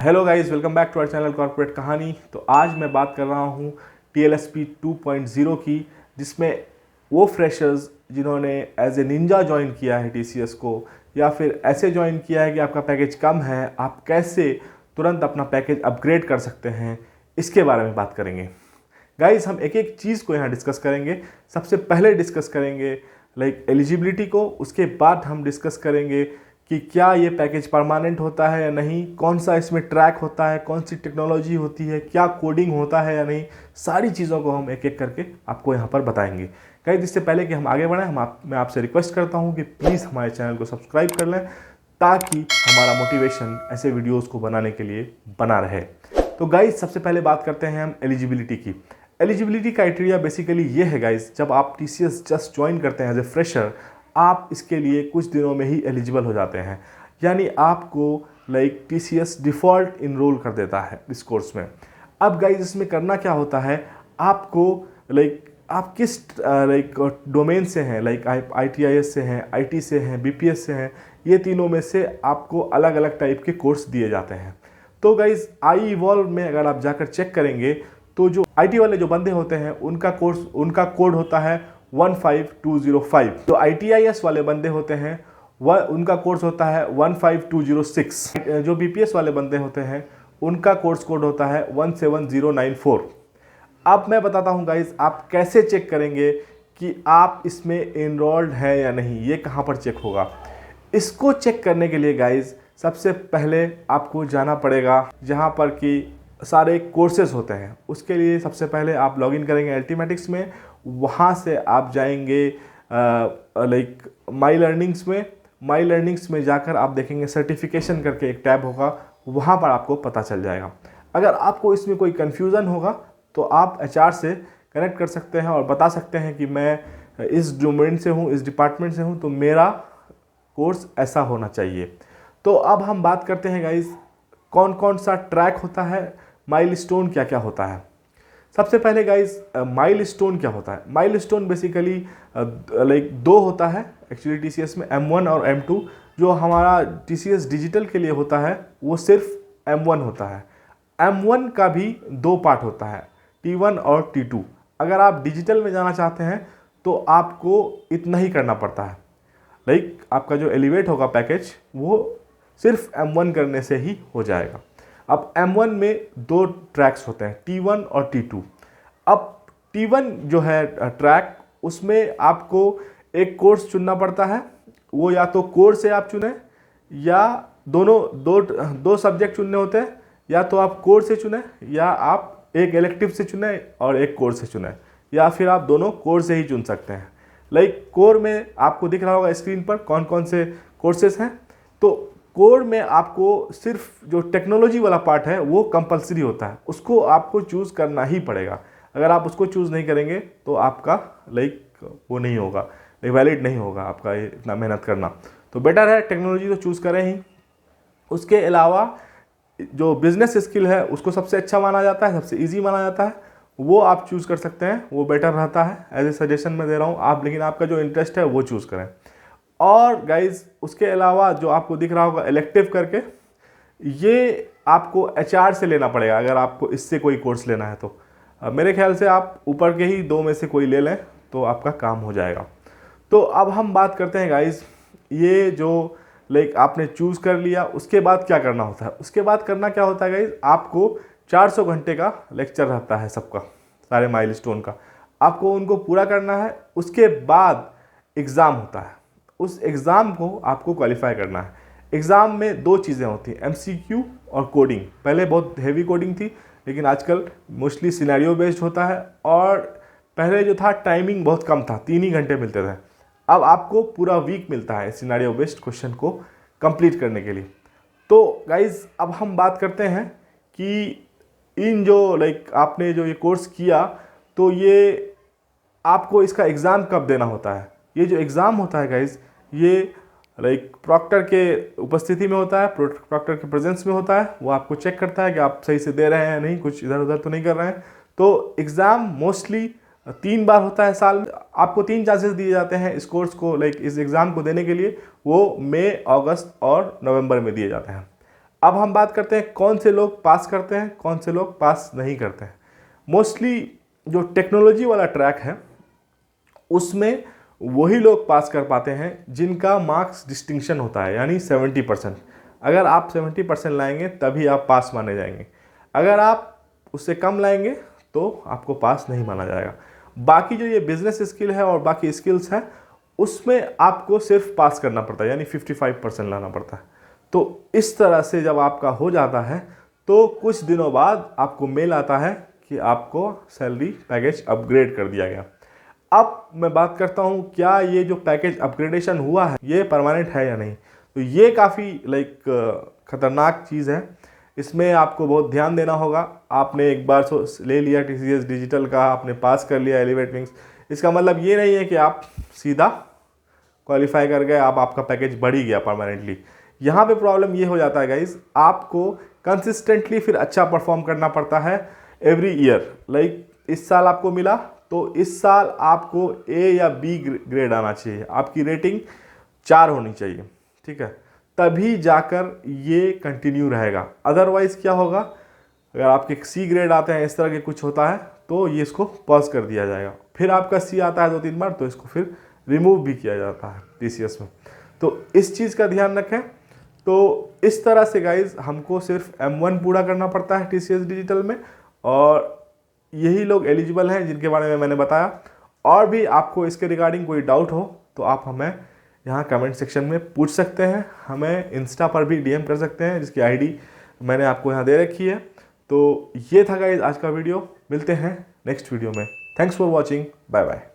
Hello guys, welcome back to our channel corporate Kahani. तो आज मैं बात कर रहा हूँ TLSP 2.0 की, जिसमें वो फ्रेशर्स जिन्होंने एज ए निंजा ज्वाइन किया है TCS को, या फिर ऐसे ज्वाइन किया है कि आपका पैकेज कम है, आप कैसे तुरंत अपना पैकेज अपग्रेड कर सकते हैं, इसके बारे में बात करेंगे। गाइस, हम एक एक चीज़ को यहाँ डिस्कस करेंगे। सबसे पहले डिस्कस करेंगे एलिजिबिलिटी को, उसके बाद हम डिस्कस करेंगे कि क्या ये पैकेज परमानेंट होता है या नहीं, कौन सा इसमें ट्रैक होता है, कौन सी टेक्नोलॉजी होती है, क्या कोडिंग होता है या नहीं। सारी चीज़ों को हम एक एक करके आपको यहाँ पर बताएंगे। गाइस, इससे पहले कि हम आगे बढ़ें, मैं आपसे रिक्वेस्ट करता हूँ कि प्लीज़ हमारे चैनल को सब्सक्राइब कर लें, ताकि हमारा मोटिवेशन ऐसे वीडियोज़ को बनाने के लिए बना रहे। तो गाइस, सबसे पहले बात करते हैं हम एलिजिबिलिटी की। एलिजिबिलिटी क्राइटेरिया बेसिकली ये है गाइस, जब आप TCS जस्ट ज्वाइन करते हैं एज ए फ्रेशर, आप इसके लिए कुछ दिनों में ही एलिजिबल हो जाते हैं। यानी आपको TCS डिफ़ॉल्ट इनरोल कर देता है इस कोर्स में। अब गाइस, इसमें करना क्या होता है, आपको आप किस डोमेन से हैं, ITIS से हैं, IT से हैं, BPS से हैं, ये तीनों में से आपको अलग अलग टाइप के कोर्स दिए जाते हैं। तो गाइस, iEvolve में अगर आप जाकर चेक करेंगे तो जो IT वाले जो बंदे होते हैं उनका कोड होता है 15205। जो ITIS वाले बंदे होते हैं उनका कोर्स होता है 15206। जो BPS वाले बंदे होते हैं उनका कोर्स कोड होता है 17094। अब मैं बताता हूं गाइस, आप कैसे चेक करेंगे कि आप इसमें इनरोल्ड हैं या नहीं, ये कहां पर चेक होगा। इसको चेक करने के लिए गाइस, सबसे पहले आपको जाना पड़ेगा जहां पर कि सारे कोर्सेज होते हैं। उसके लिए सबसे पहले आप लॉगिन करेंगे अल्टीमेटिक्स में, वहाँ से आप जाएंगे माई लर्निंग्स में जाकर आप देखेंगे सर्टिफिकेशन करके एक टैब होगा, वहाँ पर आपको पता चल जाएगा। अगर आपको इसमें कोई कन्फ्यूज़न होगा तो आप HR से कनेक्ट कर सकते हैं और बता सकते हैं कि मैं इस डोमेन से हूँ, इस डिपार्टमेंट से हूँ, तो मेरा कोर्स ऐसा होना चाहिए। तो अब हम बात करते हैं गाइस, कौन कौन सा ट्रैक होता है, माइलस्टोन क्या क्या होता है। सबसे पहले गाइस, माइलस्टोन क्या होता है। माइलस्टोन बेसिकली दो होता है एक्चुअली TCS में, M1 और M2। जो हमारा TCS डिजिटल के लिए होता है वो सिर्फ M1 होता है। M1 का भी दो पार्ट होता है, T1 और T2। अगर आप डिजिटल में जाना चाहते हैं तो आपको इतना ही करना पड़ता है। आपका जो एलिवेट होगा पैकेज, वो सिर्फ M1 करने से ही हो जाएगा। अब M1 में दो ट्रैक्स होते हैं, T1 और T2। अब T1 जो है ट्रैक, उसमें आपको एक कोर्स चुनना पड़ता है। वो या तो कोर से आप चुनें, या दो सब्जेक्ट चुनने होते हैं, या तो आप कोर से चुनें, या आप एक इलेक्टिव से चुनें और एक कोर से चुनें, या फिर आप दोनों कोर से ही चुन सकते हैं। कोर में आपको दिख रहा होगा स्क्रीन पर कौन कौन से कोर्सेज हैं। तो कोर में आपको सिर्फ जो टेक्नोलॉजी वाला पार्ट है वो कंपलसरी होता है, उसको आपको चूज़ करना ही पड़ेगा। अगर आप उसको चूज़ नहीं करेंगे तो आपका वो नहीं होगा, वैलिड नहीं होगा आपका ये इतना मेहनत करना। तो बेटर है टेक्नोलॉजी तो चूज़ करें ही। उसके अलावा जो बिजनेस स्किल है उसको सबसे अच्छा माना जाता है, सबसे ईजी माना जाता है, वो आप चूज़ कर सकते हैं, वो बेटर रहता है। एज ए सजेशन मैं दे रहा हूँ आप, लेकिन आपका जो इंटरेस्ट है वो चूज़ करें। और गाइज, उसके अलावा जो आपको दिख रहा होगा इलेक्टिव करके, ये आपको HR से लेना पड़ेगा अगर आपको इससे कोई कोर्स लेना है तो। मेरे ख्याल से आप ऊपर के ही दो में से कोई ले लें तो आपका काम हो जाएगा। तो अब हम बात करते हैं गाइज, ये जो आपने चूज़ कर लिया, उसके बाद क्या करना होता है। उसके बाद करना क्या होता है गाइज, आपको 400 घंटे का लेक्चर रहता है सबका, सारे माइलस्टोन का, आपको उनको पूरा करना है। उसके बाद एग्ज़ाम होता है, उस एग्ज़ाम को आपको क्वालिफाई करना है। एग्ज़ाम में दो चीज़ें होती हैं, MCQ और कोडिंग। पहले बहुत हेवी कोडिंग थी, लेकिन आजकल मोस्टली सिनेरियो बेस्ड होता है। और पहले जो था टाइमिंग बहुत कम था, 3 ही घंटे मिलते थे। अब आपको पूरा वीक मिलता है सिनेरियो बेस्ड क्वेश्चन को कंप्लीट करने के लिए। तो गाइज़, अब हम बात करते हैं कि इन जो आपने जो ये कोर्स किया, तो ये आपको इसका एग्ज़ाम कब देना होता है। ये जो एग्ज़ाम होता है गाइज़, ये प्रॉक्टर के उपस्थिति में होता है, प्रॉक्टर के प्रेजेंस में होता है। वो आपको चेक करता है कि आप सही से दे रहे हैं या नहीं, कुछ इधर उधर तो नहीं कर रहे हैं। तो एग्ज़ाम मोस्टली 3 बार होता है साल में। आपको 3 चांसेस दिए जाते हैं इस कोर्स को इस एग्ज़ाम को देने के लिए। वो मई, अगस्त और नवंबर में दिए जाते हैं। अब हम बात करते हैं कौन से लोग पास करते हैं, कौन से लोग पास नहीं करते हैं। मोस्टली जो टेक्नोलॉजी वाला ट्रैक है उसमें वही लोग पास कर पाते हैं जिनका मार्क्स डिस्टिंक्शन होता है, यानी 70%। अगर आप 70% लाएंगे तभी आप पास माने जाएंगे। अगर आप उससे कम लाएंगे तो आपको पास नहीं माना जाएगा। बाकी जो ये बिजनेस स्किल है और बाकी स्किल्स हैं उसमें आपको सिर्फ पास करना पड़ता है, यानी 55% लाना पड़ता है। तो इस तरह से जब आपका हो जाता है तो कुछ दिनों बाद आपको मेल आता है कि आपको सैलरी पैकेज अपग्रेड कर दिया गया। अब मैं बात करता हूँ क्या ये जो पैकेज अपग्रेडेशन हुआ है ये परमानेंट है या नहीं। तो ये काफ़ी ख़तरनाक चीज़ है, इसमें आपको बहुत ध्यान देना होगा। आपने एक बार ले लिया TCS डिजिटल का, आपने पास कर लिया एलिवेट विंग्स, इसका मतलब ये नहीं है कि आप सीधा क्वालिफाई कर गए, आपका पैकेज बढ़ ही गया परमानेंटली। यहाँ पे प्रॉब्लम ये हो जाता है गाइज, आपको कंसिस्टेंटली फिर अच्छा परफॉर्म करना पड़ता है एवरी ईयर। इस साल आपको मिला तो इस साल आपको A या B ग्रेड आना चाहिए, आपकी रेटिंग 4 होनी चाहिए, ठीक है, तभी जाकर ये कंटिन्यू रहेगा। अदरवाइज़ क्या होगा, अगर आपके C ग्रेड आते हैं, इस तरह के कुछ होता है तो ये इसको पॉज कर दिया जाएगा। फिर आपका C आता है 2-3 बार तो इसको फिर रिमूव भी किया जाता है TCS में। तो इस चीज़ का ध्यान रखें। तो इस तरह से गाइज हमको सिर्फ M1 पूरा करना पड़ता है TCS डिजिटल में, और यही लोग एलिजिबल हैं जिनके बारे में मैंने बताया। और भी आपको इसके रिगार्डिंग कोई डाउट हो तो आप हमें यहाँ कमेंट सेक्शन में पूछ सकते हैं, हमें इंस्टा पर भी DM कर सकते हैं जिसकी ID मैंने आपको यहाँ दे रखी है। तो ये था गाइज आज का वीडियो, मिलते हैं नेक्स्ट वीडियो में। Thanks for watching, bye bye.